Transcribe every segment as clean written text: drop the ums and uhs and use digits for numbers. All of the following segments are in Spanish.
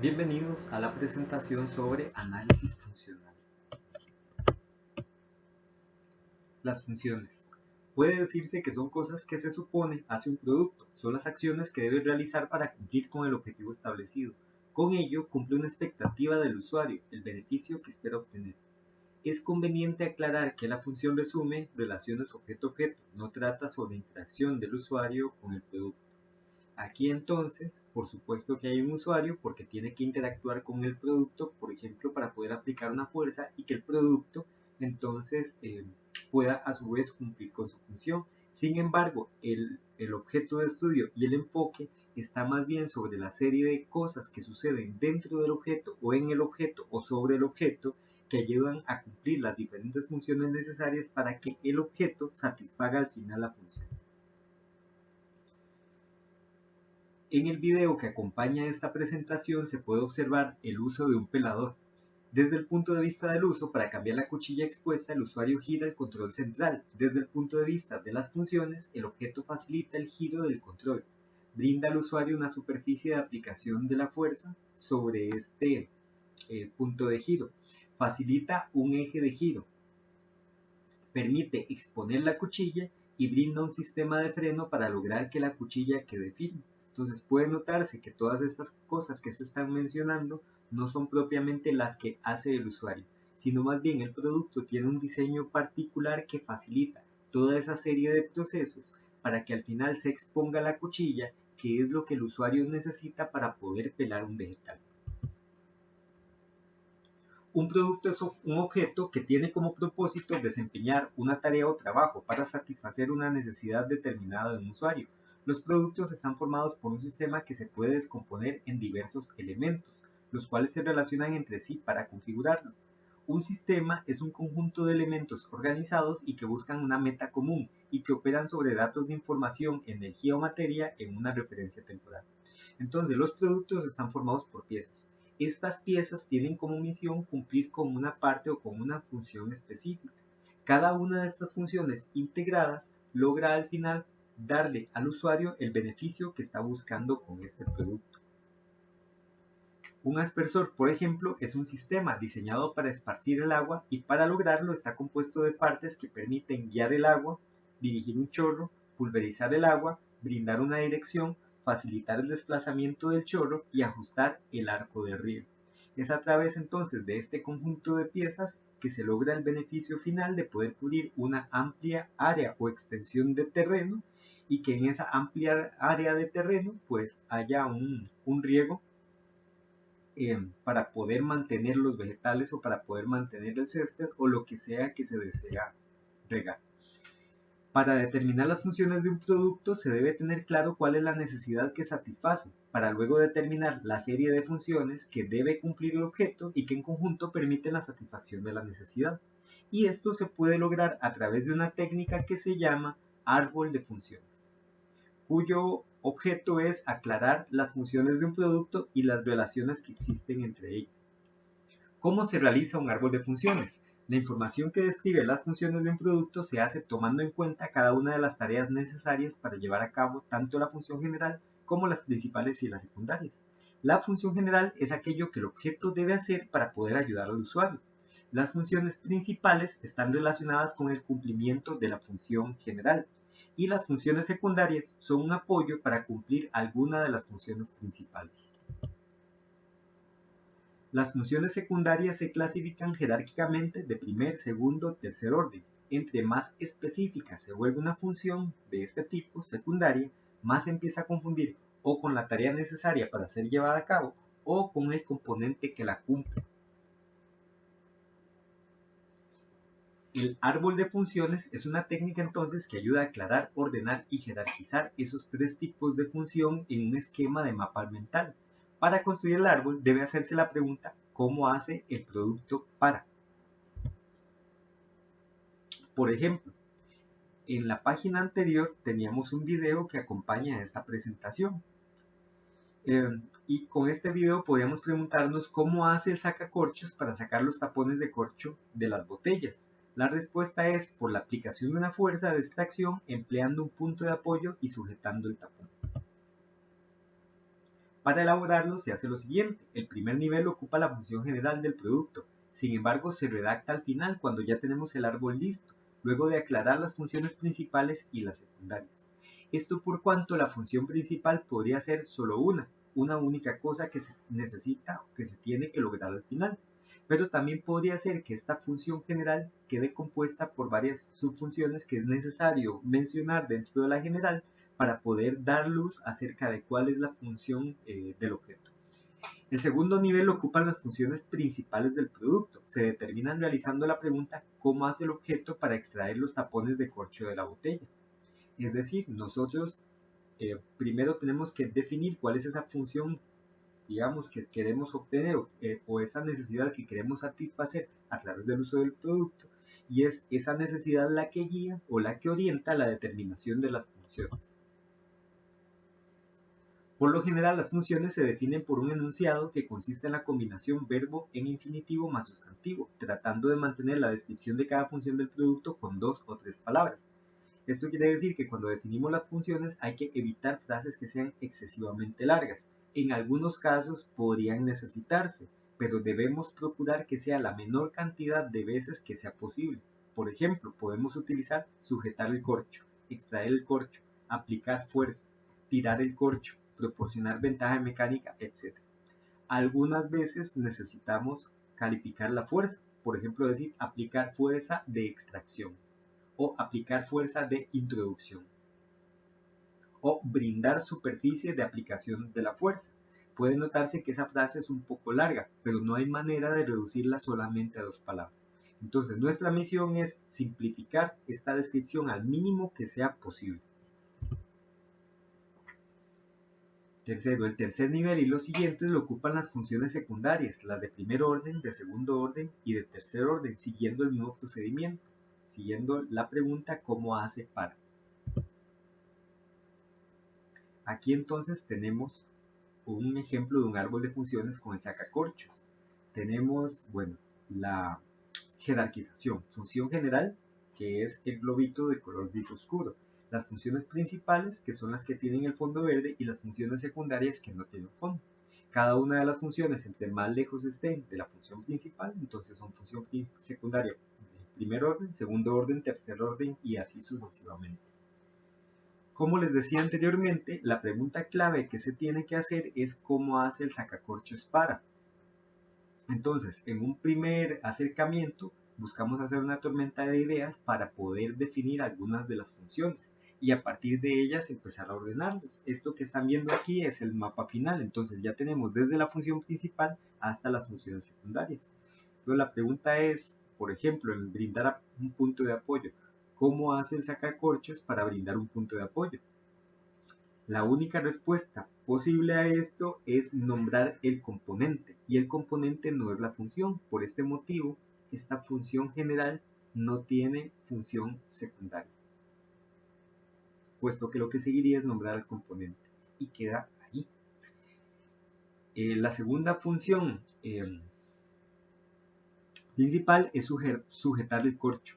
Bienvenidos a la presentación sobre análisis funcional. Las funciones. Puede decirse que son cosas que se supone hace un producto, son las acciones que debe realizar para cumplir con el objetivo establecido. Con ello cumple una expectativa del usuario, el beneficio que espera obtener. Es conveniente aclarar que la función resume relaciones objeto-objeto, no trata sobre interacción del usuario con el producto. Aquí entonces, por supuesto que hay un usuario porque tiene que interactuar con el producto, por ejemplo, para poder aplicar una fuerza y que el producto entonces pueda a su vez cumplir con su función. Sin embargo, el objeto de estudio y el enfoque está más bien sobre la serie de cosas que suceden dentro del objeto o en el objeto o sobre el objeto que ayudan a cumplir las diferentes funciones necesarias para que el objeto satisfaga al final la función. En el video que acompaña esta presentación se puede observar el uso de un pelador. Desde el punto de vista del uso, para cambiar la cuchilla expuesta, el usuario gira el control central. Desde el punto de vista de las funciones, el objeto facilita el giro del control. Brinda al usuario una superficie de aplicación de la fuerza sobre este punto de giro. Facilita un eje de giro. Permite exponer la cuchilla y brinda un sistema de freno para lograr que la cuchilla quede firme. Entonces puede notarse que todas estas cosas que se están mencionando no son propiamente las que hace el usuario, sino más bien el producto tiene un diseño particular que facilita toda esa serie de procesos para que al final se exponga la cuchilla, que es lo que el usuario necesita para poder pelar un vegetal. Un producto es un objeto que tiene como propósito desempeñar una tarea o trabajo para satisfacer una necesidad determinada de un usuario. Los productos están formados por un sistema que se puede descomponer en diversos elementos, los cuales se relacionan entre sí para configurarlo. Un sistema es un conjunto de elementos organizados y que buscan una meta común y que operan sobre datos de información, energía o materia en una referencia temporal. Entonces, los productos están formados por piezas. Estas piezas tienen como misión cumplir con una parte o con una función específica. Cada una de estas funciones integradas logra al final darle al usuario el beneficio que está buscando con este producto. Un aspersor, por ejemplo, es un sistema diseñado para esparcir el agua y para lograrlo está compuesto de partes que permiten guiar el agua, dirigir un chorro, pulverizar el agua, brindar una dirección, facilitar el desplazamiento del chorro y ajustar el arco de riego. Es a través entonces de este conjunto de piezas que se logra el beneficio final de poder cubrir una amplia área o extensión de terreno y que en esa amplia área de terreno pues haya un riego para poder mantener los vegetales o para poder mantener el césped o lo que sea que se desea regar. Para determinar las funciones de un producto se debe tener claro cuál es la necesidad que satisface, para luego determinar la serie de funciones que debe cumplir el objeto y que en conjunto permiten la satisfacción de la necesidad. Y esto se puede lograr a través de una técnica que se llama árbol de funciones, cuyo objeto es aclarar las funciones de un producto y las relaciones que existen entre ellas. ¿Cómo se realiza un árbol de funciones? La información que describe las funciones de un producto se hace tomando en cuenta cada una de las tareas necesarias para llevar a cabo tanto la función general como las principales y las secundarias. La función general es aquello que el objeto debe hacer para poder ayudar al usuario. Las funciones principales están relacionadas con el cumplimiento de la función general y las funciones secundarias son un apoyo para cumplir alguna de las funciones principales. Las funciones secundarias se clasifican jerárquicamente de primer, segundo, tercer orden. Entre más específica se vuelve una función de este tipo, secundaria, más se empieza a confundir o con la tarea necesaria para ser llevada a cabo o con el componente que la cumple. El árbol de funciones es una técnica entonces que ayuda a aclarar, ordenar y jerarquizar esos tres tipos de función en un esquema de mapa mental. Para construir el árbol debe hacerse la pregunta ¿cómo hace el producto para? Por ejemplo, en la página anterior teníamos un video que acompaña a esta presentación. Y con este video podríamos preguntarnos cómo hace el sacacorchos para sacar los tapones de corcho de las botellas. La respuesta es por la aplicación de una fuerza de extracción empleando un punto de apoyo y sujetando el tapón. Para elaborarlo se hace lo siguiente: el primer nivel ocupa la función general del producto, sin embargo se redacta al final cuando ya tenemos el árbol listo, luego de aclarar las funciones principales y las secundarias. Esto por cuanto la función principal podría ser solo una única cosa que se necesita o que se tiene que lograr al final, pero también podría ser que esta función general quede compuesta por varias subfunciones que es necesario mencionar dentro de la general para poder dar luz acerca de cuál es la función del objeto. El segundo nivel ocupan las funciones principales del producto. Se determinan realizando la pregunta ¿cómo hace el objeto para extraer los tapones de corcho de la botella? Es decir, nosotros primero tenemos que definir cuál es esa función, digamos, que queremos obtener o esa necesidad que queremos satisfacer a través del uso del producto, y es esa necesidad la que guía o la que orienta la determinación de las funciones. Por lo general, las funciones se definen por un enunciado que consiste en la combinación verbo en infinitivo más sustantivo, tratando de mantener la descripción de cada función del producto con 2 o 3 palabras. Esto quiere decir que cuando definimos las funciones hay que evitar frases que sean excesivamente largas. En algunos casos podrían necesitarse, pero debemos procurar que sea la menor cantidad de veces que sea posible. Por ejemplo, podemos utilizar sujetar el corcho, extraer el corcho, aplicar fuerza, tirar el corcho, proporcionar ventaja mecánica, etc. Algunas veces necesitamos calificar la fuerza, por ejemplo decir aplicar fuerza de extracción o aplicar fuerza de introducción o brindar superficie de aplicación de la fuerza. Puede notarse que esa frase es un poco larga, pero no hay manera de reducirla solamente a 2 palabras. Entonces nuestra misión es simplificar esta descripción al mínimo que sea posible. Tercero, el tercer nivel y los siguientes lo ocupan las funciones secundarias, las de primer orden, de segundo orden y de tercer orden, siguiendo el mismo procedimiento, siguiendo la pregunta ¿cómo hace para? Aquí entonces tenemos un ejemplo de un árbol de funciones con el sacacorchos. Tenemos, bueno, la jerarquización, función general, que es el globito de color gris oscuro, las funciones principales, que son las que tienen el fondo verde, y las funciones secundarias que no tienen fondo. Cada una de las funciones, entre más lejos estén de la función principal, entonces son función secundaria de primer orden, segundo orden, tercer orden y así sucesivamente. Como les decía anteriormente, la pregunta clave que se tiene que hacer es ¿cómo hace el sacacorchos para? Entonces, en un primer acercamiento, buscamos hacer una tormenta de ideas para poder definir algunas de las funciones y a partir de ellas empezar a ordenarlos. Esto que están viendo aquí es el mapa final, entonces ya tenemos desde la función principal hasta las funciones secundarias. Entonces la pregunta es, por ejemplo, en brindar un punto de apoyo, ¿cómo hace el sacacorchos para brindar un punto de apoyo? La única respuesta posible a esto es nombrar el componente, y el componente no es la función. Por este motivo, esta función general no tiene función secundaria, puesto que lo que seguiría es nombrar al componente, y queda ahí. La segunda función principal es sujetar el corcho.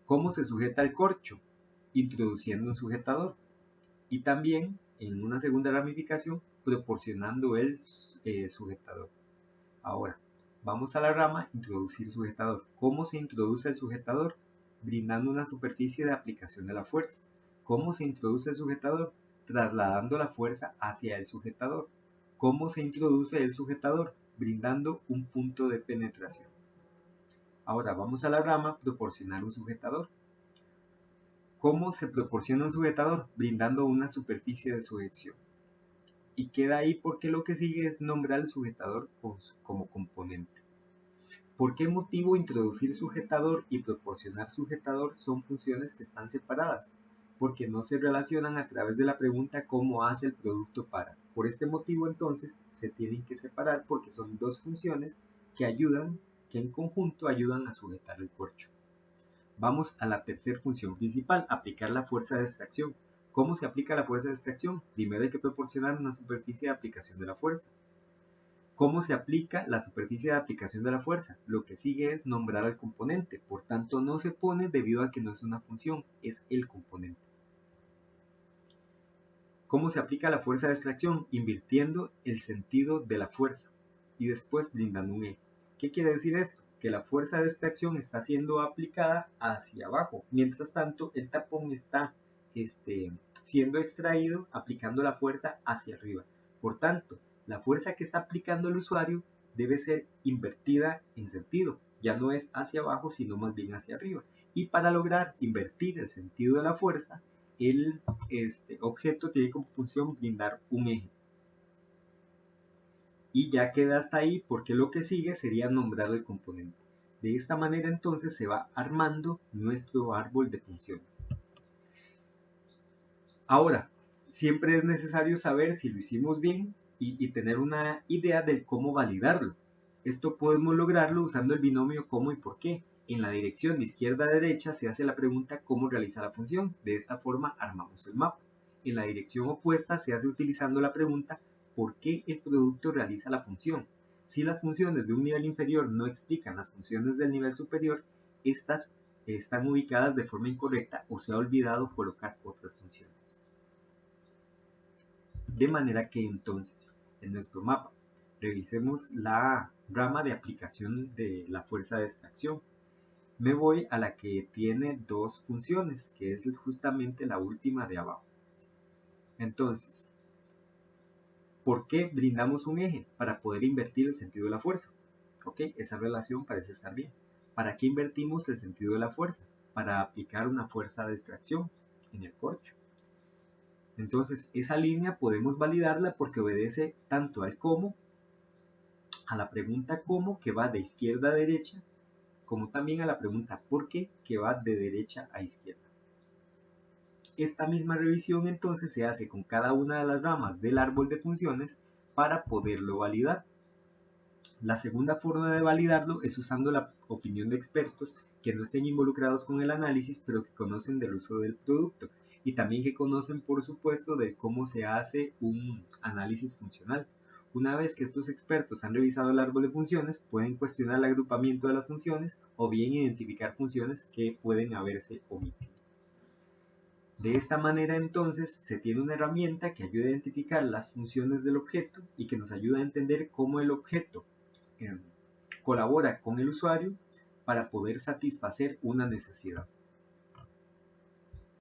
¿Cómo se sujeta el corcho? Introduciendo un sujetador. Y también, en una segunda ramificación, proporcionando el sujetador. Ahora, vamos a la rama introducir sujetador. ¿Cómo se introduce el sujetador? Brindando una superficie de aplicación de la fuerza. ¿Cómo se introduce el sujetador? Trasladando la fuerza hacia el sujetador. ¿Cómo se introduce el sujetador? Brindando un punto de penetración. Ahora vamos a la rama proporcionar un sujetador. ¿Cómo se proporciona un sujetador? Brindando una superficie de sujeción. Y queda ahí porque lo que sigue es nombrar el sujetador como componente. ¿Por qué motivo introducir sujetador y proporcionar sujetador son funciones que están separadas? Porque no se relacionan a través de la pregunta ¿cómo hace el producto para? Por este motivo entonces se tienen que separar porque son dos funciones que en conjunto ayudan a sujetar el corcho. Vamos a la tercera función principal, aplicar la fuerza de extracción. ¿Cómo se aplica la fuerza de extracción? Primero hay que proporcionar una superficie de aplicación de la fuerza. ¿Cómo se aplica la superficie de aplicación de la fuerza? Lo que sigue es nombrar al componente, por tanto no se pone debido a que no es una función, es el componente. ¿Cómo se aplica la fuerza de extracción? Invirtiendo el sentido de la fuerza y después brindando un eje. ¿Qué quiere decir esto? Que la fuerza de extracción está siendo aplicada hacia abajo, mientras tanto el tapón está siendo extraído aplicando la fuerza hacia arriba. Por tanto, la fuerza que está aplicando el usuario debe ser invertida en sentido, ya no es hacia abajo sino más bien hacia arriba. Y para lograr invertir el sentido de la fuerza, el objeto tiene como función brindar un eje. Y ya queda hasta ahí porque lo que sigue sería nombrar el componente. De esta manera entonces se va armando nuestro árbol de funciones. Ahora, siempre es necesario saber si lo hicimos bien y tener una idea de cómo validarlo. Esto podemos lograrlo usando el binomio cómo y por qué. En la dirección de izquierda a derecha se hace la pregunta cómo realiza la función. De esta forma armamos el mapa. En la dirección opuesta se hace utilizando la pregunta ¿por qué el producto realiza la función? Si las funciones de un nivel inferior no explican las funciones del nivel superior, estas están ubicadas de forma incorrecta o se ha olvidado colocar otras funciones. De manera que entonces, en nuestro mapa, revisemos la rama de aplicación de la fuerza de extracción. Me voy a la que tiene dos funciones, que es justamente la última de abajo. Entonces, ¿por qué brindamos un eje? Para poder invertir el sentido de la fuerza. ¿Ok? Esa relación parece estar bien. ¿Para qué invertimos el sentido de la fuerza? Para aplicar una fuerza de extracción en el corcho. Entonces, esa línea podemos validarla porque obedece tanto al cómo, a la pregunta cómo, que va de izquierda a derecha, como también a la pregunta por qué, que va de derecha a izquierda. Esta misma revisión entonces se hace con cada una de las ramas del árbol de funciones para poderlo validar. La segunda forma de validarlo es usando la opinión de expertos que no estén involucrados con el análisis, pero que conocen del uso del producto y también que conocen, por supuesto, de cómo se hace un análisis funcional. Una vez que estos expertos han revisado el árbol de funciones, pueden cuestionar el agrupamiento de las funciones o bien identificar funciones que pueden haberse omitido. De esta manera entonces se tiene una herramienta que ayuda a identificar las funciones del objeto y que nos ayuda a entender cómo el objeto colabora con el usuario para poder satisfacer una necesidad.